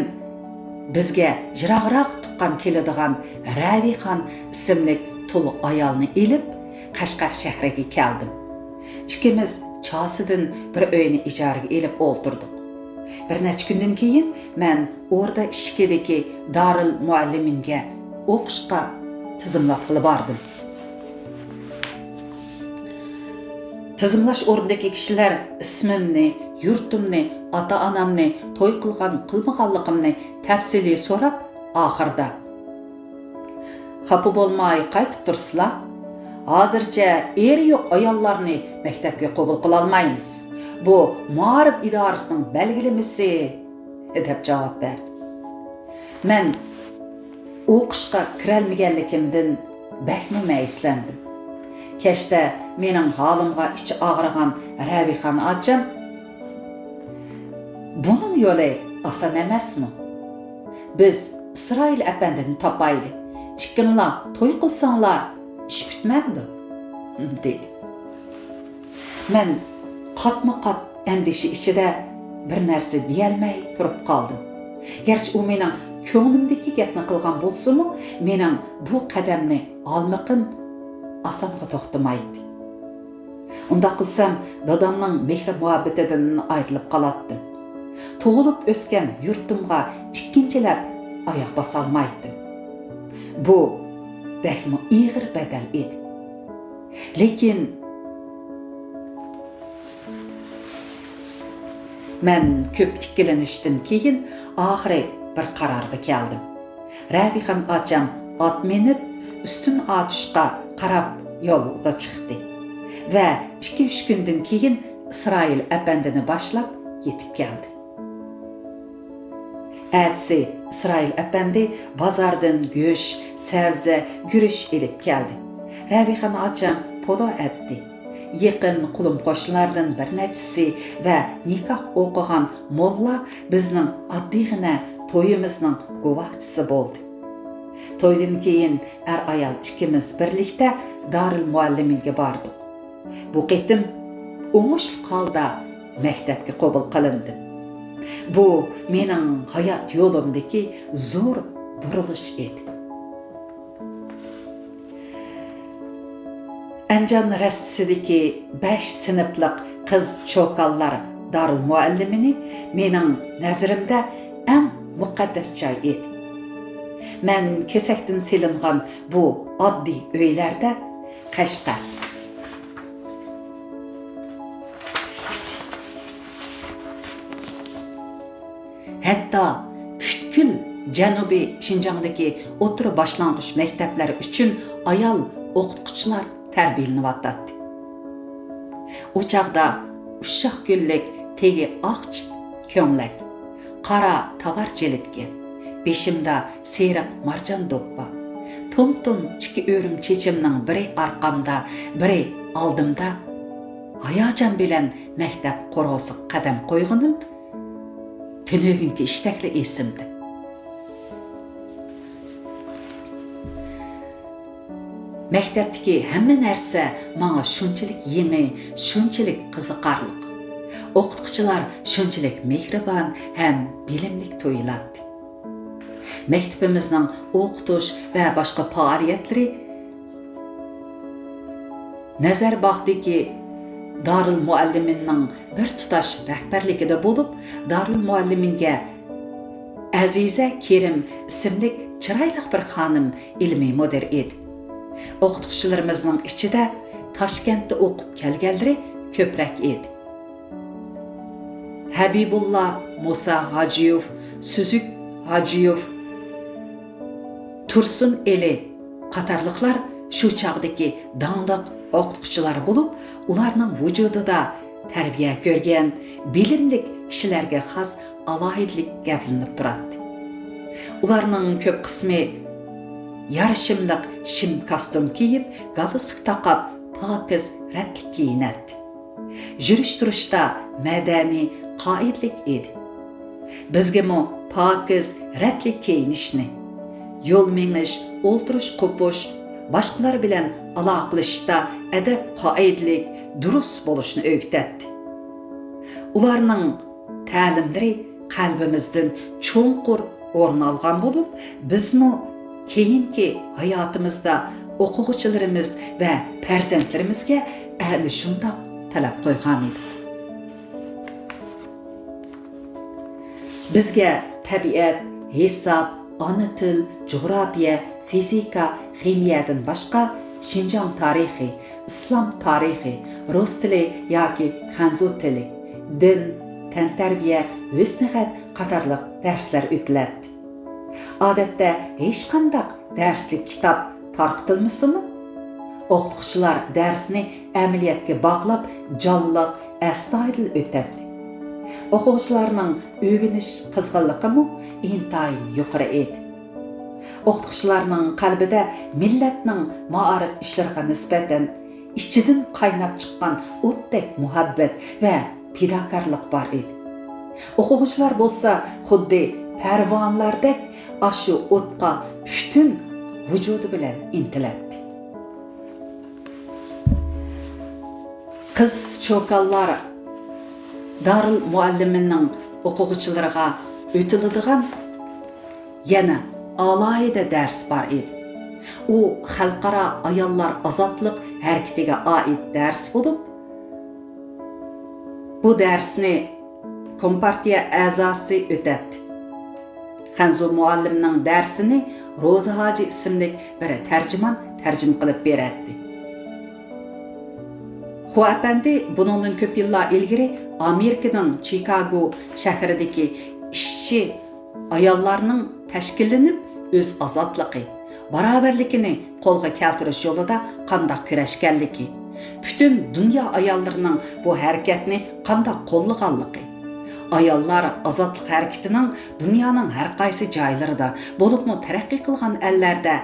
bizga jirog'roq tuqqan keladigan Ravixon ismli tul ayolni ilib Qashqar shahriga keldim. Ikkimiz chosidan bir uyni ijaraga ilib o'ltirdik. Bir necha kundan keyin men orada ishkidagi Darul Mualliminga o'qishga tizimlab qilib bordim. Tizimlash o'rnidagi kishilar ismimni, yurtimni, ota-onamni, to'y qilgan qilmaganligimni tafsiliy so'rab, oxirida xafa bo'lmay qaytib tursizlar. Hozircha eri yo'q ayollarni maktabga qabul qila olmaymiz. Bu ma'rif idorasining belgilamasi deb javob berdi. Men o'qishga kirolmaganligimdan bakmi mayslandim. Kechda mening holimga ichi og'rigan Ravixon ocham, buning yo'li oson emasmi? Biz İsrail apandini topaylik. Chiqinglar, to'y qilsanglar, ish bitmadi, dedi. Men qatma-qat endishi ichida bir narsa deyolmay turib qoldim. Gerçi u mening ko'nglimdagi gapni qilgan bo'lsa-mu, mening bu qadamni olmoqim osonga to'xtamaydi. Unda qilsam, dadamning mehr muhabbatidan ayrilib qolatdim. Tug'ilib o'sgan yurtimga ikkinchilab oyoq basa olmaydim. Bu bakmi ig'ir badal edi. Lekin men ko'p ikkilanishdan keyin oxiri bir qarorga keldim. Rabihan ocham ot minib, ustun otishga qarab yo'lga chiqdi va 2-3 kundan keyin İsrail apandini boshlab yetib keldi. Әтсі İsrail apandi bozordan go'sht, sabzi, gurish elib keldi. Rabihan ocham polo etdi. Yaqin qulum qo'shnilardan bir nechisi va nikoh o'qigan molla bizning oddiygina to'yimizning guvohchisi bo'ldi. To'ydan keyin ayol ikkimiz birlikda Darul Mualliminga bordik. Bu qitim o'ngishli holda maktabga qabul qilindim. Bu mening hayot yo'limdagi zo'r burilish edi. Anjan rastisidagi 5 sinflik qiz cho'kallar Darul Muallimini mening nazarimda eng muqaddas joy edi. Men kesakdan silingan bu oddiy uylarda Qashqar, hatta butkul Janubiy Şinjandagi o'tiri boshlang'ich maktablari uchun ayol o'qituvchilar tarbiyalanyapti. O chaqda ushshoq gullik tegi oqchit ko'nglak, qora tovar jelitgan, beshimda seriq marjon do'ppa, tum-tum 2 o'rim chechimning biri orqamda, biri oldimda hayajon bilan maktab qo'rosi qadam qo'yganim Tünöginki ishtakli esimdi. Maktabdagi hamma narsa menga shunchalik yangi, shunchalik qiziqarli. O'qituvchilar shunchalik mehribon ham bilimlik tuyuladi. Maktabimizning o'qitish va boshqa faoliyatlari Nazarbog'dagi Darul Mualliminning bir tutash rahbarligida bo'lib, Darul Mualliminga Aziza Kerim ismli chiroyli bir xonim ilmiy mudir edi. O'qituvchilarimizning ichida Toshkentda o'qib kelganlari ko'proq edi. Habibulla Musa Hajiyev, Suzuk Hajiyev, Tursun Eli qatorliqlar shu chog'dagi dangliq o'qituvchilar bo'lib, ularning vujudida tarbiya ko'rgan bilimlik kishilarga xos alohidlik gavlanib turadi. Ularning ko'p qismi yarishimliq shim kostyum kiyib, galstuk taqib, pokiz ratlik kiyinadi. Yurish-turishda madaniy qoidlik edi. Bizga pokiz ratlik kiyinishni, yo'l menish, o'ltirish, qo'pish, boshqalar bilan aloqalashishda adab qoidlik, durust bo'lishni o'rgatdi. Ularning ta'limlari qalbimizdan cho'nqur o'rin olgan bo'lib, bizmi keyingi hayotimizda o'quvchilarimiz va farzandlarimizga ana shunday talab qo'ygan edi. Bizga tabiat, hisob, ona til, jug'rofiya, fizika, ximiyadan boshqa Şinjan tarixi, islom tarixi, rus tili yoki xanzu tili, din, tantarbiya, husnixat qatorliq darslar o'tiladi. Odatda hech qanday darslik kitob tarqitilmasimi? O'qituvchilar darsni amaliyotga bog'lab, jonliq, astoydil o'tadi. O'quvchilarning o'rganish qizg'inligi intayin yuqori edi. O'qituvchilarning qalbida millatning ma'arif ishlariga nisbatan ichidan qaynab chiqqan o'tdek muhabbat va fidokorlik bor edi. O'quvchilar bo'lsa xuddi parvonlardek ashu o'tqa butun vujudi bilan intiladi. Qiz cho'kallar Darul Mualliminning o'quvchilariga o'tiladigan yana alohida dars bor edi. U xalqaro ayollar ozodlik harakatiga oid dars bo'lib, bu darsni Kompartiya a'zosi o'tadi. Xanzu muallimning darsini Roza Hoji ismli bir tarjimon tarjim qilib beradi. Xu apandi buningdan ko'p yillar ilgari Amerikaning Chicago shahridagi ishchi ayollarning tashkillanib o'z ozodligi, barobarligini qo'lga keltirish yo'lida qanday kurashganligi, butun dunyo ayollarining bu harakatni qanday qo'llaganligi, ayollar ozodlik harakatining dunyoning har qaysi joylarida, bo'libmi taraqqiy qilgan ellarda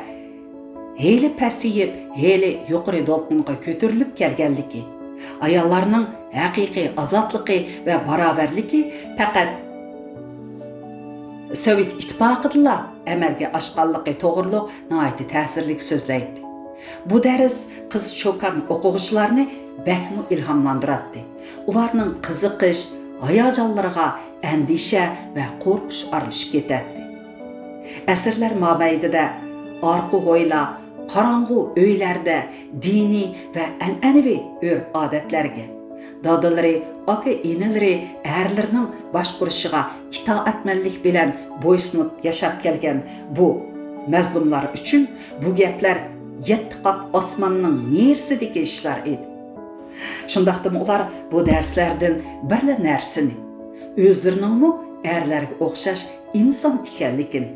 heli pasiyib, heli yuqori dolqinga ko'tarilib kelganligi, ayollarning haqiqiy ozodligi va barobarligi faqat Sovet ittifoqida amalga oshganligi to'g'riliq nihoyat ta'sirli so'zlaydi. Bu dars qiz cho'kan o'quvchilarni bakmu ilhomlantiradi. Ularning qiziqish, hayajonlariga andisha va qo'rqish aralashib ketadi. Asrlar mobaynida orqa hoylar, qorong'u uylarda diniy va an'anaviy urf-odatlarga, dadalari, aka-inalari, erlarining boshqurishiga itoatmanlik bilan bo'ysunib yashab kelgan bu mazlumlar uchun bu gaplar 7 qat osmonning nersidagi ishlar edi. Shundaqdimi ular bu darslardan birla narsani, o'zlarining erlarga o'xshash inson ekanligini,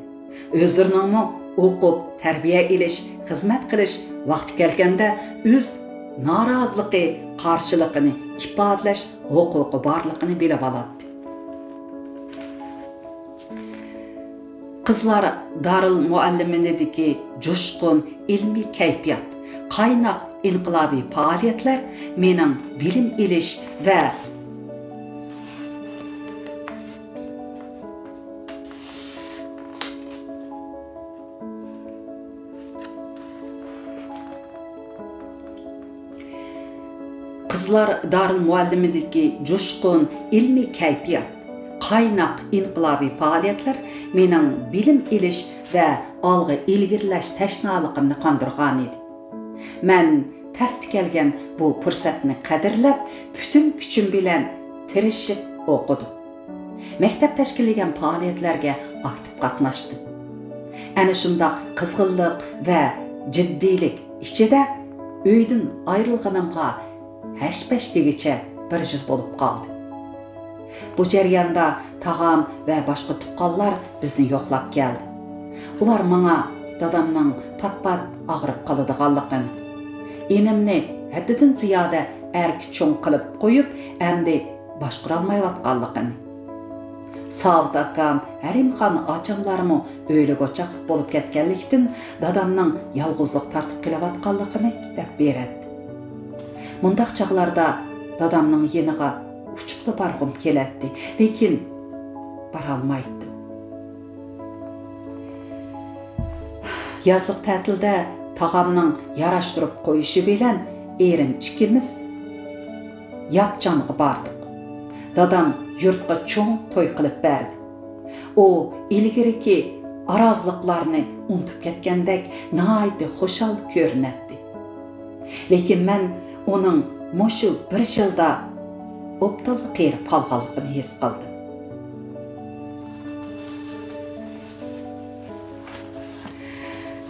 o'zlarining o'qib, tarbiya ilish, xizmat qilish vaqti kelganda o'z noroziligi, qarshiligini ifodalash huquqi borligini bilib oladi. Qizlar Darul Mualliminidagi jo'shqin ilmiy kayfiyat, qaynoq inqilobiy faoliyatlar mening bilim ilish va Qizlar Darul Muallimidagi jo'shqin ilmiy kayfiyat, qaynoq inqilobiy faoliyatlar mening bilim ilish va olg'a ilgirlash tashnoligimni qondirgan edi. Men tasdi kelgan bu fursatni qadrlab, butun kuchim bilan tirishib o'qidim. Maktab tashkillagan faoliyatlarga aktiv qatnashdim. Ana shundoq qizg'inlik va jiddiylik ichida uydan ayrilganimga hash-pashdigicha bir yil bo'lib qoldi. Bu jarayonda tag'am va boshqa tuqqanlar bizni yo'qlab keldi. Ular menga dadamning pat-pat og'rib qoladiganligini, enimni haddidan ziyoda erki cho'ng qilib qo'yib, endi boshqara olmayotganligini, Savut akam, Harimxon achamlarimi o'ylik o'chaqliq bo'lib ketganlikdan dadamning yolg'izlik tartib qilayotganligini deb beradi. Mundaq chaqlarda dadamning yeniga uchiqli barg'im keladi, lekin bara olmaydi. Yazliq ta'tilda tag'amning yarashtirib qo'yishi bilan erim ikkimiz Yapchonga bordik. Dadam yurtga cho'ng to'y qilib berdi. U ilgariki arazliqlarni unutib ketgandek nihoyat xushal ko'rinadi. Lekin men uning mushu bir yilda obdal qerib qolganligini his qildim.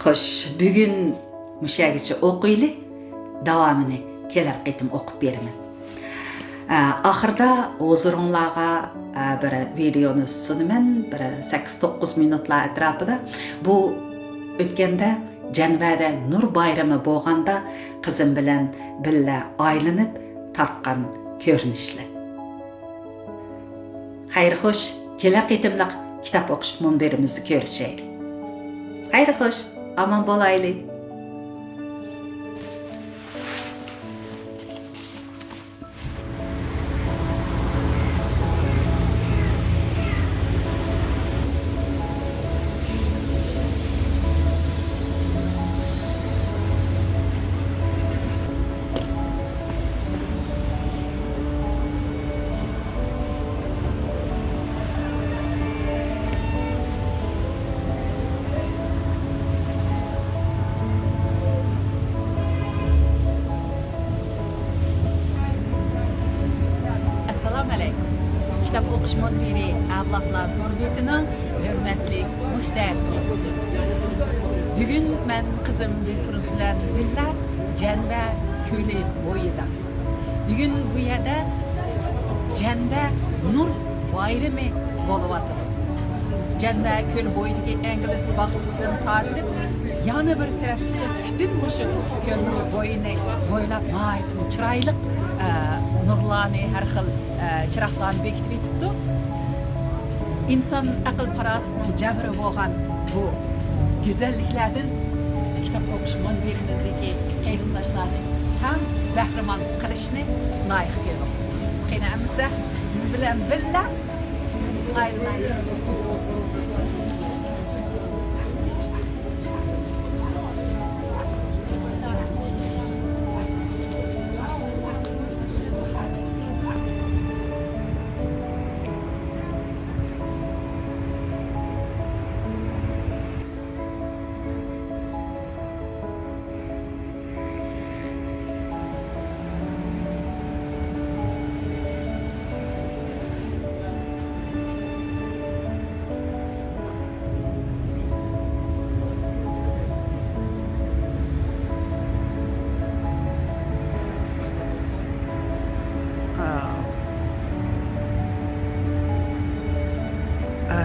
Xo'sh, bugun mushagicha o'qiyli, davomini kelar qitim o'qib beraman. Oxirda o'zingizlarga bir videoni sunaman, bir 8-9 minutlar atrofida. Bu o'tganda Janvada Nur bayrami bo'lganda qizim bilan billa aylanib tartgan ko'rinishlar. Xayr xo'sh, kelar qitimliq kitob o'qish munberimizni ko'rishaylik. Xayr xo'sh, aman bo'laylik. To'quşman beri avlodlar to'rbetining hurmatli mushtaqi. Bugun men qizim Dilfuruz bilan birga Janba ko'li bo'yida. Bugun bu yerda Janda nur bayrami bo'layotdi. Janda ko'li bo'yidagi Angliz bog'chisidan tortib, yana bir tarafgacha butun o'sha ko'lning bo'yini bo'ylab chiroyli nurlarni, har xil chiroqlarni bekitib etibdi. İnsan aql parasının javri bo'lgan bu güzelliklerden kitap o'qishman berimizdagi qarindoshlarni ham bahramand qilishni loyiq qildik. Qanamisa biz bilan birga aylanaylik.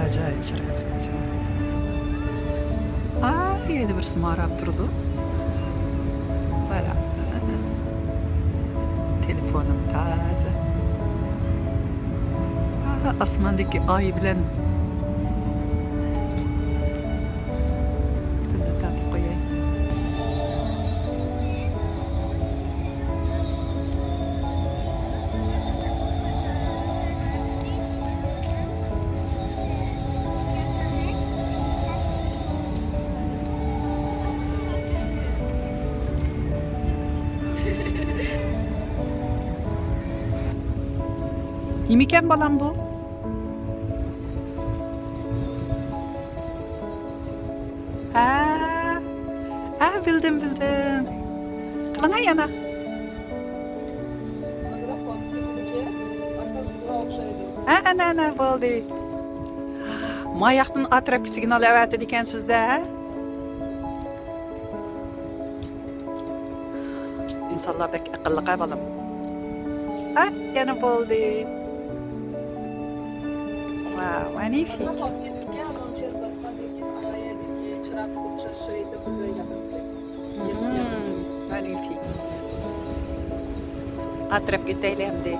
Acayip çıralık acaba. Yedi bir smarab durdu. Voilà. Telefonum taze. Asmandaki ay bilen birga tatib qo'yay. Yemiken balam bu? Bildim. Kılına yana. Ana bo'ldi. Mayaqdan atrofga signal avatdi ekansizda. İnsanlar bek aqlli balam. Yana bo'ldi. Wow, magnifique. Magnifique. Atrofga taylamdi.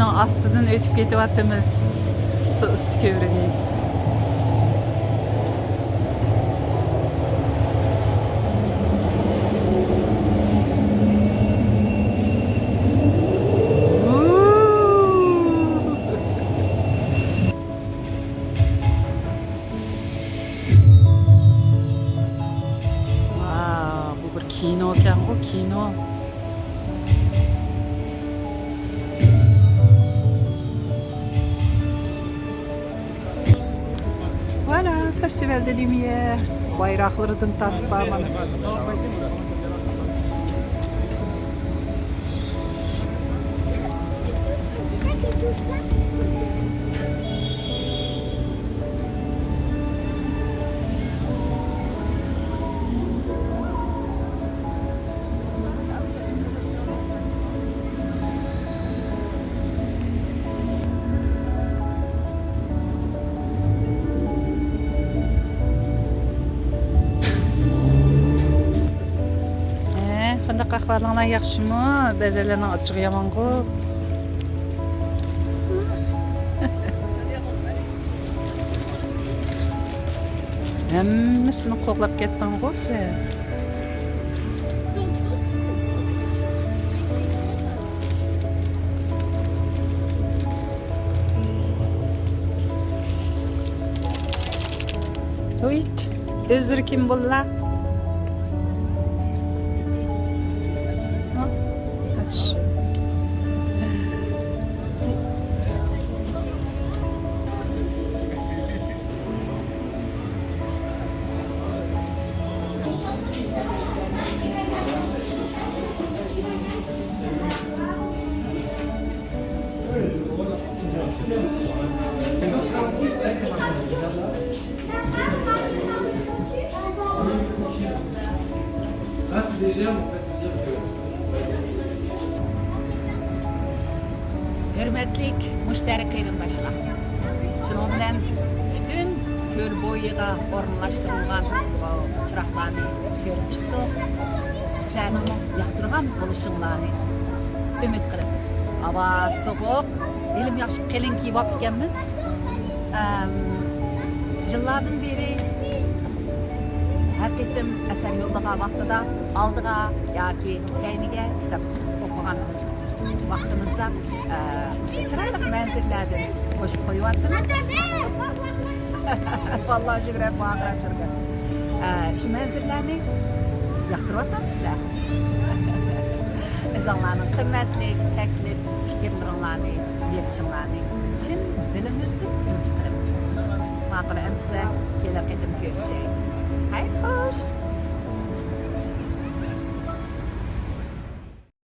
köprünün astidan ötüp ketyapmiz. Su üstü köprüge. Wow, bu bir kino ekan bu, kino. Voilà, Festival de Lumière. Bayraklardan tatip bağmanız. Qanday qahvalanglar yaxshimi? Bazalarning ochiq yomon-ku. Hammasini qo'qlab ketding-ku sen. Uyt, o'zlari kim bo'llar? Ah, c'est des germes en fait, c'est-à-dire que. Hürmetlik müşterek kıyırındaşlar. Şunun bilen bütün göl boyuga orunlaştırılgan bu çıraklarını görüp çıktık. Sizlerinin yaktırgan buluşunlarını ümit kılırız. Hava soğuk, elim yaxşı kelin kiyip ekenmiz. Yıllardan beri her kettim eser yoldağa vaxtıda aldığa yoki keyniga kitap okugan vaqtimizda chiroyli manzillardan qo'shib qo'yyapmiz. Vallahi jigrab baqirab yurgan. Shu manzillarni yoqtiryapsizlar. O'zinglarning qimmatli taklif, fikrlaringlarni berishinglarni chin dilimizdan umid qilamiz. Ma'qul amsa kelib ketim ko'rishaylik. Hayr xo'sh.